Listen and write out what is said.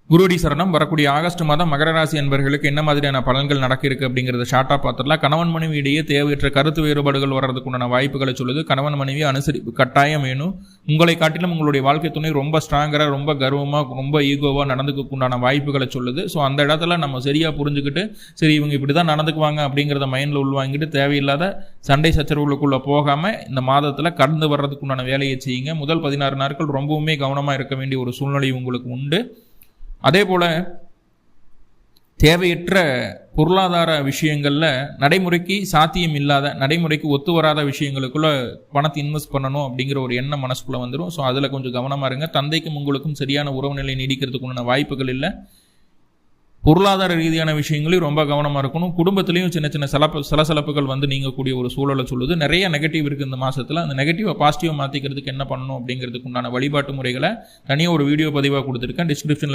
குருடி சரணம். வரக்கூடிய ஆகஸ்ட் மாதம் மகர ராசி என்பவர்களுக்கு என்ன மாதிரியான பலன்கள் நடக்க இருக்கு அப்படிங்கிறத ஷார்ட்டாக பார்த்துடலாம். கணவன் மனைவி இடையே தேவையற்ற கருத்து வேறுபாடுகள் வர்றதுக்குண்டான வாய்ப்புகளை சொல்லுது. கணவன் மனைவி அனுசரிப்பு கட்டாயம் வேணும். உங்களை காட்டிலும் உங்களுடைய வாழ்க்கை துணை ரொம்ப ஸ்ட்ராங்கராக, ரொம்ப கர்வமாக, ரொம்ப ஈகோவாக நடந்துக்குண்டான வாய்ப்புகளை சொல்லுது. ஸோ அந்த இடத்துல நம்ம சரியாக புரிஞ்சுக்கிட்டு, சரி இவங்க இப்படி தான் நடந்துக்குவாங்க அப்படிங்கிறத மைண்டில் உள்வாங்கிட்டு தேவையில்லாத சண்டை சச்சரவுகளுக்குள்ளே போகாமல் இந்த மாதத்தில் கடந்து வர்றதுக்குண்டான வேலையை செய்யுங்க. முதல் 16 நாட்கள் ரொம்பவுமே கவனமாக இருக்க வேண்டிய ஒரு சூழ்நிலை உங்களுக்கு உண்டு. அதே போல் தேவையற்ற பொருளாதார விஷயங்களில் நடைமுறைக்கு சாத்தியம் இல்லாத, நடைமுறைக்கு ஒத்து வராத விஷயங்களுக்குள்ள பணத்தை இன்வெஸ்ட் பண்ணணும் அப்படிங்கிற ஒரு எண்ணம் மனசுக்குள்ளே வந்துடும். ஸோ அதில் கொஞ்சம் கவனமாக இருங்க. தந்தைக்கும் உங்களுக்கும் சரியான உறவு நிலை நீடிக்கிறதுக்குண்டான வாய்ப்புகள் இல்லை. பொருளாதார ரீதியான விஷயங்களையும் ரொம்ப கவனமாக இருக்கணும். குடும்பத்திலையும் சின்ன சின்ன சலசலப்புகள் வந்து நீங்கக்கூடிய ஒரு சூழலை சொல்லுது. நிறைய நெகட்டிவ் இருக்குது இந்த மாதத்தில். அந்த நெகட்டிவை பாசிட்டிவாக மாற்றிக்கிறதுக்கு என்ன பண்ணணும் அப்படிங்கிறதுக்கு உண்டான வழிபாட்டு முறைகளை தனியாக ஒரு வீடியோ பதிவாக கொடுத்துருக்கேன். டிஸ்கிரிப்ஷனில்